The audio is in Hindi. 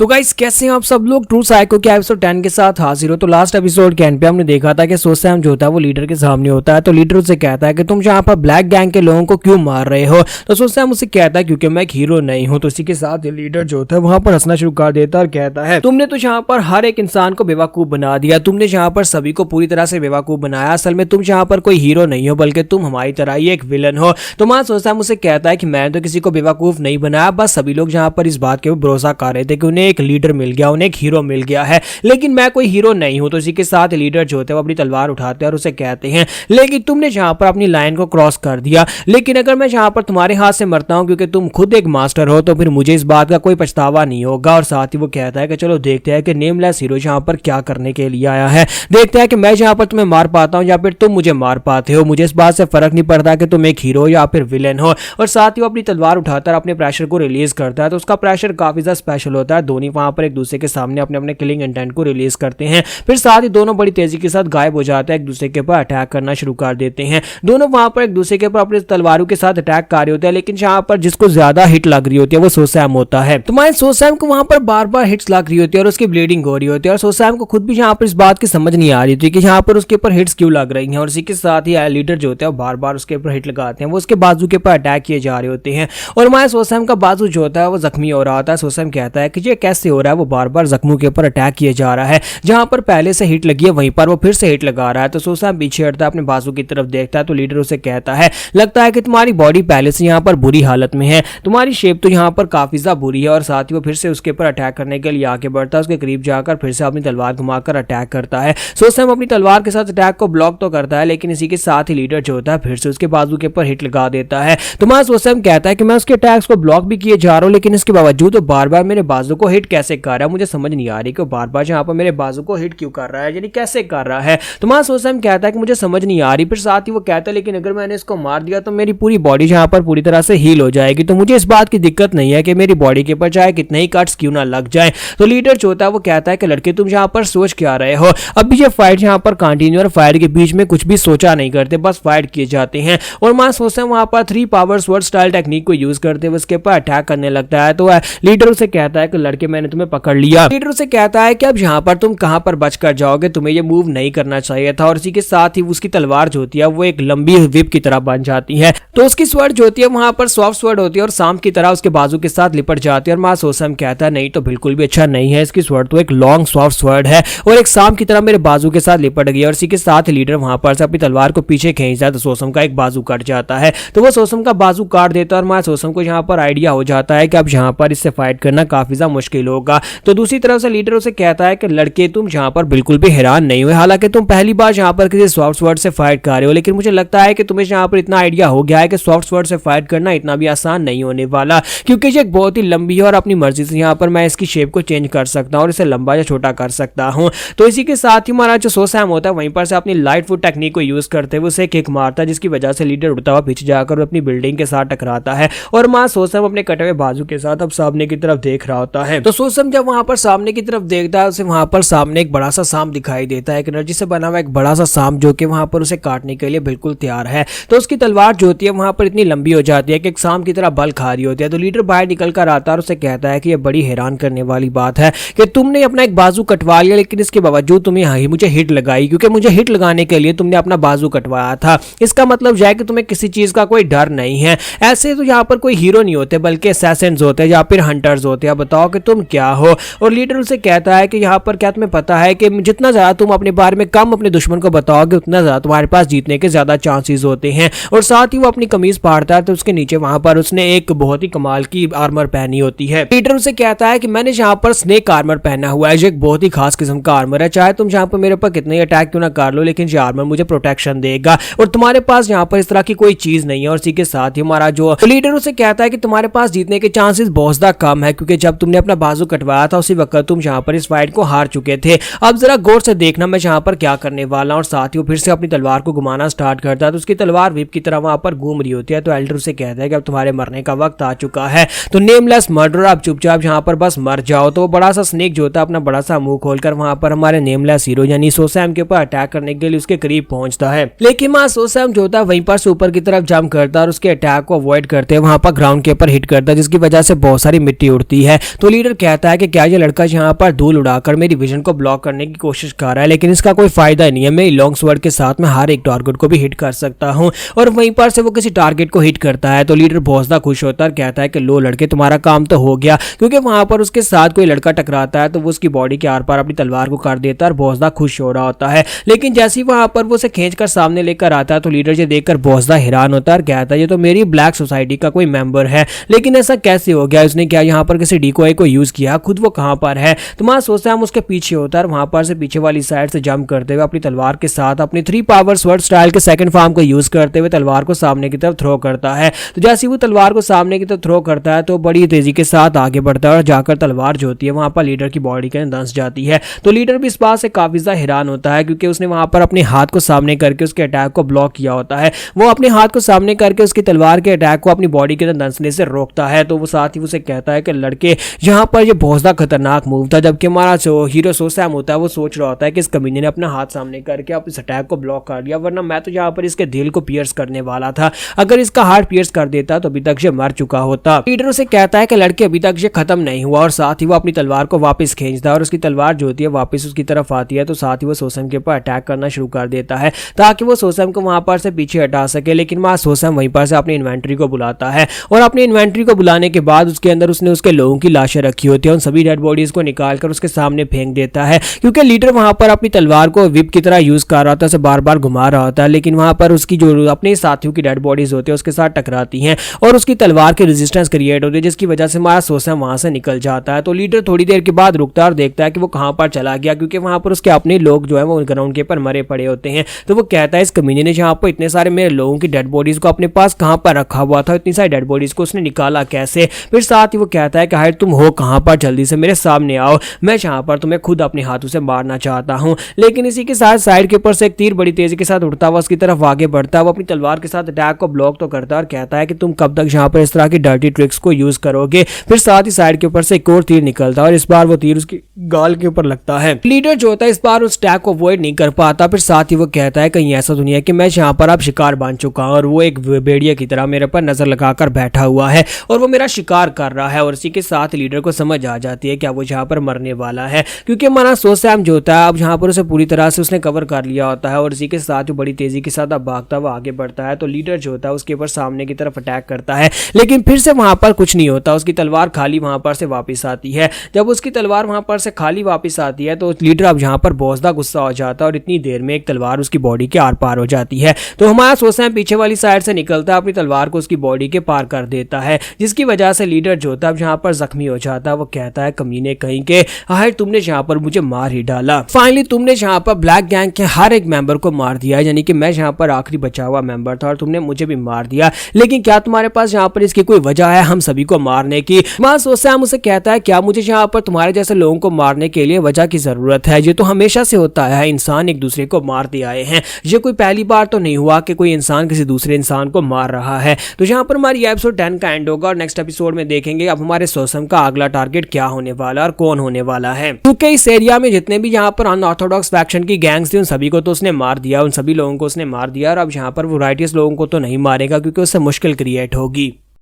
तो गाइस कैसे हैं आप सब लोग। ट्रू साइको के एपिसोड 10 के साथ हाजिर हो। तो लास्ट एपिसोड के एंड पे हमने देखा था कि सोसैम जो होता है वो लीडर के सामने होता है। तो लीडर उसे कहता है कि तुम यहाँ पर ब्लैक गैंग के लोगों को क्यों मार रहे हो। तो सोसैम उसे कहता है क्योंकि मैं एक हीरो नहीं हूँ। तो इसी के साथ लीडर जो होता है वहां पर हंसना शुरू कर देता है और कहता है तुमने तो यहाँ पर हर एक इंसान को बेवकूफ बना दिया, तुमने यहाँ पर सभी को पूरी तरह से बेवकूफ बनाया। असल में तुम यहाँ पर कोई हीरो नहीं हो बल्कि तुम हमारी तरह ही एक विलन हो। तो वहां सोसैम उसे कहता है कि मैंने तो किसी को बेवकूफ नहीं बनाया, बस सभी लोग यहाँ पर इस बात के भरोसा कर रहे थे कि उन्हें एक लीडर मिल गया, उन्हें एक हीरो मिल गया है, लेकिन मैं कोई हीरो नहीं हूं। तो इसी के साथ लीडर जो होते हैं वो अपनी तलवार उठाते हैं और उसे कहते हैं लेकिन तुमने जहां पर अपनी लाइन को क्रॉस कर दिया, लेकिन अगर मैं जहां पर तुम्हारे हाथ से मरता हूं क्योंकि तुम खुद एक मास्टर हो तो फिर मुझे इस बात का कोई पछतावा नहीं होगा। और साथ ही वो कहता है कि चलो देखते हैं कि नेमलेस हीरो जहां पर क्या करने के लिए आया है, देखते हैं कि मैं जहां पर तुम्हें मार पाता हूं या फिर तुम मुझे मार पाते हो। मुझे इस बात से फर्क नहीं पड़ता कि तुम एक हीरो या फिर विलेन हो। और साथ ही वो अपनी तलवार उठाता है अपने प्रेशर को रिलीज करता है। तो उसका प्रेशर काफी ज्यादा स्पेशल होता है। दोनों वहां पर एक दूसरे के सामने अपने अपने किलिंग इंटेंट को रिलीज करते हैं। फिर साथ ही दोनों बड़ी तेजी के साथ गायब हो जाते हैं, एक दूसरे के ऊपर अटैक करना शुरू कर देते हैं। दोनों वहां पर एक दूसरे के ऊपर अपने तलवारों के साथ अटैक कर रहे होते हैं, लेकिन जहां पर जिसको ज्यादा हिट लग रही होती है वो सोसैम होता है। तो मैं सोसैम को वहां पर बार बार हिट्स लग रही होती है और उसकी ब्लीडिंग हो रही होती है। और सोसैम को खुद भी यहाँ पर इस बात की समझ नहीं आ रही थी कि यहाँ पर उसके ऊपर हिट्स क्यों लग रही हैं। और इसी के साथ ही लीडर जो होते हैं बार बार उसके ऊपर हिट लगाते हैं, वो उसके बाजू के ऊपर अटैक किए जा रहे होते हैं। और मैं सोसैम का बाजू जो होता है वो जख्मी हो रहा होता है। सोसैम कहता है कि ये कैसे हो रहा है, वो बार बार जख्मों के ऊपर अटैक किए जा रहा है, जहां पर पहले से हिट लगी है वहीं पर वो फिर से हिट लगा रहा है। तो सोसैम पीछे हटता है, अपने बाजू की तरफ देखता है। तो लीडर उसे कहता है लगता है कि तुम्हारी बॉडी पहले से यहाँ पर बुरी हालत में है, तुम्हारी शेप तो यहाँ पर काफी ज्यादा बुरी है। और साथ ही वो फिर से उसके ऊपर अटैक करने के लिए आगे बढ़ता है, उसके करीब जाकर फिर से अपनी तलवार घुमाकर अटैक करता है। सोसैम अपनी तलवार के साथ अटैक को ब्लॉक तो करता है, लेकिन इसी के साथ ही लीडर जो होता है फिर से उसके बाजू के ऊपर हिट लगा देता है। तो मैं सोसैम कहता है कि मैं उसके अटैक्स को ब्लॉक भी किए जा रहा हूँ, लेकिन इसके बावजूद तो बार बार मेरे बाजू को हिट कैसे कर रहा है, मुझे समझ नहीं आ रही कि बार बार यहाँ पर मेरे बाजू को हिट क्यों कर रहा है, यानी कैसे कर रहा है। तो मैं सोसैम कहता है कि मुझे समझ नहीं आ रही। फिर साथ ही वो कहता है लेकिन अगर मैंने इसको मार दिया तो मेरी पूरी बॉडी यहाँ पर पूरी तरह से हील हो जाएगी, तो मुझे इस बात की दिक्कत नहीं है कि मेरी बॉडी के ऊपर चाहे कितने ही कट्स क्यों ना लग जाए। तो लीडर जो होता है वो कहता है कि लड़के तुम यहाँ पर सोच क्या रहे हो, अभी ये फाइट यहाँ पर कंटिन्यू और फायर के बीच में कुछ भी सोचा नहीं करते, बस फाइट किए जाते हैं। और मैं सोचता हूँ वहां पर 3 पावर स्वॉर्ड स्टाइल टेक्निक को यूज करते हुए उसके ऊपर अटैक करने लगता है। तो लीडर उसे कहता है कि लड़के मैंने तुम्हें पकड़ लिया। लीडर उसे कहता है कि अब यहाँ पर तुम कहां पर बचकर जाओगे, तुम्हें ये मूव नहीं करना चाहिए था। और इसी के साथ ही उसकी तलवार जो होती है वो एक लंबी विप की तरह बन जाती है। तो उसकी स्वर्ड जो होती है वहां पर सॉफ्ट स्वर्ड होती है और सांप की तरह उसके बाजू के साथ लिपट जाती है। और मां सोसैम कहता है नहीं तो बिल्कुल भी अच्छा नहीं है, इसकी स्वर्ड तो एक लॉन्ग सॉफ्ट स्वर्ड है और एक सांप की तरह मेरे बाजू के साथ लिपट गई। और इसी के साथ लीडर वहां पर से अपनी तलवार को पीछे खींचता है तो सोसैम का एक बाजू कट जाता है। तो वो सोसैम का बाजू काट देता है और मां सोसैम को यहाँ पर आइडिया हो जाता है कि अब यहाँ पर इससे फाइट करना काफी ज्यादा मुश्किल होगा। तो दूसरी तरफ से लीडर उसे कहता है कि लड़के तुम यहाँ पर बिल्कुल भी हैरान नहीं हुए, हालांकि तुम पहली बार यहाँ पर किसी सॉफ्ट स्वर्ड से फाइट कर रहे हो, लेकिन मुझे लगता है कि तुम्हें यहाँ पर इतना आइडिया हो गया है कि सॉफ्ट स्वर्ड से फाइट करना इतना भी आसान नहीं होने वाला, क्योंकि ये बहुत ही लंबी है और अपनी मर्जी से यहाँ पर मैं इसकी शेप को चेंज कर सकता हूँ और इसे लंबा या छोटा कर सकता हूँ। तो इसी के साथ ही हमारा जो सोसैम होता है वहीं पर से अपनी लाइट फुट टेक्निक को यूज करते हुए उसे किक मारता है, जिसकी वजह से लीडर उड़ता हुआ पीछे जाकर अपनी बिल्डिंग के साथ टकराता है। और मां सोसैम अपने कटे हुए बाजू के साथ अब सामने की तरफ देख रहा होता है। तो सोसैम जब वहां पर सामने की तरफ देखता है उसे वहां पर सामने एक बड़ा सा सांप दिखाई देता है, एक एनर्जी से बना हुआ एक बड़ा सा सांप जो कि वहां पर उसे काटने के लिए बिल्कुल तैयार है। तो उसकी तलवार जो होती है वहां पर इतनी लंबी हो जाती है कि एक सांप की तरह बल खा रही होती है। तो लीडर बाहर निकल कर आता है और उसे कहता है कि यह बड़ी हैरान करने वाली बात है कि तुमने अपना एक बाजू कटवा लिया, लेकिन इसके बावजूद तुम्हें यहाँ ही मुझे हिट लगाई, क्योंकि मुझे हिट लगाने के लिए तुमने अपना बाजू कटवाया था। इसका मतलब यह है कि तुम्हें किसी चीज का कोई डर नहीं है। ऐसे तो यहाँ पर कोई हीरो नहीं होते बल्कि असैसिन्स होते हैं या फिर हंटर्स होते हैं, बताओ कि तुम क्या हो। और लीडर उसे कहता है कि यहाँ पर क्या तुम्हें पता है कि जितना ज्यादा तुम अपने बारे में कम अपने दुश्मन को बताओगे उतना ज्यादा तुम्हारे पास जीतने के ज्यादा चांसेस होते हैं। और साथ ही वो अपनी कमीज फाड़ता है तो उसके नीचे वहां पर उसने एक बहुत ही कमाल की आर्मर पहनी होती है। लीडर उसे कहता है कि मैंने यहाँ पर स्नेक आर्मर पहना हुआ है, जो एक बहुत ही खास किस्म का आर्मर है, चाहे तुम यहाँ पर मेरे ऊपर कितने अटैक क्यों ना कर लो, लेकिन ये आर्मर मुझे प्रोटेक्शन देगा और तुम्हारे पास यहाँ पर इस तरह की कोई चीज नहीं है। और इसी के साथ ही हमारा जो लीडर उसे कहता है कि तुम्हारे पास जीतने के चांसेस बहुत ज्यादा कम है, क्योंकि जब तुमने अपना बाजू कटवाया था उसी वक्त तुम यहाँ पर इस फाइट को हार चुके थे। अब जरा गौर से देखना मैं यहाँ पर क्या करने वाला हूँ। और साथ ही वो फिर से अपनी तलवार को घुमाना स्टार्ट करता है तो उसकी तलवार विप की तरह वहां पर घूम रही होती है। तो एल्डर उसे कहता है कि अब तुम्हारे मरने का वक्त आ चुका है, तो नेमलेस मर्डर अब चुपचाप यहाँ पर बस मर जाओ। तो वो बड़ा सा स्नेक जो होता है अपना बड़ा सा मुंह खोलकर वहां पर हमारे नेमलेस हीरो यानी सोसैम के ऊपर अटैक करने के लिए उसके करीब पहुंचता है, लेकिन मां सोसैम जो होता है वहीं पर से ऊपर की तरफ जंप करता है और उसके अटैक को अवॉइड करते हैं वहां पर ग्राउंड के ऊपर हिट करता है, जिसकी वजह से बहुत सारी मिट्टी उड़ती है। तो लीडर लीडर कहता है कि क्या ये लड़का यहाँ पर धूल उड़ाकर मेरी विजन को ब्लॉक करने की कोशिश कर रहा है, लेकिन इसका कोई फायदा नहीं है। मैं लॉन्ग स्वर्ड के साथ में हर एक टारगेट को भी हिट कर सकता हूँ। और वहीं पर से वो किसी टारगेट को हिट करता है तो लीडर बहुत ज्यादा खुश होता है और कहता है कि लो लड़के, तुम्हारा काम तो हो गया, क्योंकि वहां पर उसके साथ कोई लड़का टकराता है तो वो उसकी बॉडी के आर पार अपनी तलवार को कर देता है और बहुत ज्यादा खुश हो रहा होता है। लेकिन जैसे ही वहां पर वो उसे खींचकर सामने लेकर आता है तो लीडर ये देखकर बहुत ज्यादा हैरान होता है और कहता है ये तो मेरी ब्लैक सोसाइटी का कोई मेंबर है, लेकिन ऐसा कैसे हो गया, उसने क्या यहाँ पर किसी डिकोय को यूज किया, खुद वो कहां पर है। तो वहां सोचता है हम उसके पीछे होता है और वहां पर से पीछे वाली साइड से जंप करते हुए अपनी तलवार के साथ अपनी 3 पावर स्वर्ड स्टाइल के सेकंड फॉर्म को यूज करते हुए तलवार को सामने की तरफ थ्रो करता है। तो जैसे वो तलवार को सामने की तरफ थ्रो करता है तो बड़ी तेजी के साथ आगे बढ़ता है और जाकर तलवार जो होती है वहां पर लीडर की बॉडी के अंदर धंस जाती है। तो लीडर भी इस बात से काफी ज्यादा हैरान होता है क्योंकि उसने वहां पर अपने हाथ को सामने करके उसके अटैक को ब्लॉक किया होता है। वो अपने हाथ को सामने करके उसकी तलवार के अटैक को अपनी बॉडी के अंदर धंसने से रोकता है। तो वो साथ ही उसे कहता है कि लड़के, यहाँ पर ये बहुत ज्यादा खतरनाक मूव था। जबकि हमारा हीरो सोसैम होता है वो सोच रहा होता है कि इस कमीने ने अपना हाथ सामने करके इस अटैक को ब्लॉक कर दिया, वरना मैं तो यहाँ पर इसके दिल को पियर्स करने वाला था। अगर इसका हार्ट पियर्स कर देता तो अभी तक ये मर चुका होता। लीडर उसे कहता है कि लड़के अभी तक ये खत्म नहीं हुआ और साथ ही वो अपनी तलवार को वापस खींचता है और उसकी तलवार जो होती है वापस उसकी तरफ आती है। तो साथ ही वो सोसैम के ऊपर अटैक करना शुरू कर देता है ताकि वो सोसैम को वहां पर से पीछे हटा सके। लेकिन वहां सोसैम वहीं पर से अपनी इन्वेंट्री को बुलाता है और अपनी इन्वेंट्री को बुलाने के बाद उसके अंदर उसने उसके लोगों की लाशें रखी होती है, उन सभी डेड बॉडीज को निकालकर उसके सामने फेंक देता है। क्योंकि लीडर वहां पर अपनी तलवार को विप की तरह यूज कर रहा था, उसे बार बार घुमा रहा होता है, लेकिन वहां पर उसकी जो अपने साथियों की डेड बॉडीज होती है उसके साथ टकराती हैं और उसकी तलवार की रेजिस्टेंस क्रिएट होती है, जिसकी वजह से हमारा सोसैम वहां से निकल जाता है। तो लीडर थोड़ी देर के बाद रुकता है और देखता है कि वो कहां पर चला गया, क्योंकि वहां पर उसके अपने लोग जो है वो ग्राउंड के ऊपर मरे पड़े होते हैं। तो वो कहता है इस कमीने ने जहां पर इतने सारे मेरे लोगों की डेड बॉडीज को अपने पास कहां पर रखा हुआ था, इतनी सारी डेड बॉडीज को उसने निकाला कैसे। फिर साथ ही वो कहता है कि हाय तुम हो कहां पर, जल्दी से मेरे सामने आओ, मैं जहां पर तुम्हें खुद अपने हाथों से मारना चाहता हूं। लेकिन इसी के साथ साइड के ऊपर से एक तीर बड़ी तेजी के साथ उड़ता हुआ उसकी तरफ आगे बढ़ता है। वो अपनी तलवार के साथ अटैक को ब्लॉक तो करता है और कहता है कि तुम कब तक यहाँ पर इस तरह की डर्टी ट्रिक्स को यूज करोगे। फिर साथ ही साइड के ऊपर से एक और तीर निकलता है और इस बार वो तीर उसकी गाल के ऊपर लगता है। लीडर जो होता है इस बार उस अटैक को अवॉइड नहीं कर पाता। फिर साथ ही वो कहता है कहीं ऐसा दुनिया कि मैं यहाँ पर अब शिकार बन चुका हूँ और वो एक भेड़िया की तरह मेरे पर नजर लगाकर बैठा हुआ है और वो मेरा शिकार कर रहा है। और इसी के साथ लीडर को समझ आ जाती है क्या वो यहाँ पर मरने वाला है, क्योंकि हमारा सोसैम जो होता है अब यहाँ पर उसे पूरी तरह से उसने कवर कर लिया होता है और इसी के साथ जो बड़ी तेजी के साथ अब भागता हुआ आगे बढ़ता है। तो लीडर जो होता है उसके ऊपर सामने की तरफ अटैक करता है, लेकिन फिर से वहां पर कुछ नहीं होता, उसकी तलवार खाली वहां पर से वापस आती है। जब उसकी तलवार वहां पर से खाली वापस आती है तो लीडर अब यहाँ पर बहुत ज्यादा गुस्सा हो जाता है और इतनी देर में एक तलवार उसकी बॉडी के आर पार हो जाती है। तो हमारा सोसैम पीछे वाली साइड से निकलता है, अपनी तलवार को उसकी बॉडी के पार कर देता है, जिसकी वजह से लीडर जो होता है अब यहाँ पर जख्मी हो जाता है। वो कहता है कमीने कहीं के, हाय तुमने यहाँ पर मुझे मार ही डाला, फाइनली तुमने यहाँ पर ब्लैक गैंग के हर एक मेंबर को मार दिया, यानी कि मैं यहाँ पर आखिरी बचा हुआ मेंबर था और तुमने मुझे भी मार दिया। लेकिन क्या तुम्हारे पास यहाँ पर इसकी कोई वजह है हम सभी को मारने की? मां सोसैम उसे कहता है क्या मुझे यहाँ पर तुम्हारे जैसे लोगों को मारने के लिए वजह की जरूरत है? ये तो हमेशा से होता है, इंसान एक दूसरे को मारते आए हैं, ये कोई पहली बार तो नहीं हुआ कि कोई इंसान किसी दूसरे इंसान को मार रहा है। तो यहाँ पर हमारी एपिसोड 10 का एंड होगा और नेक्स्ट एपिसोड में देखेंगे अब हमारे सोसैम का अगला टारगेट क्या होने वाला और कौन होने वाला है। क्योंकि इस एरिया में जितने भी यहाँ पर अनऑर्थोडॉक्स फैक्शन की गैंग्स थी उन सभी को तो उसने मार दिया, उन सभी लोगों को उसने मार दिया और अब यहाँ पर वो राइटियस लोगों को तो नहीं मारेगा क्योंकि उससे मुश्किल क्रिएट होगी।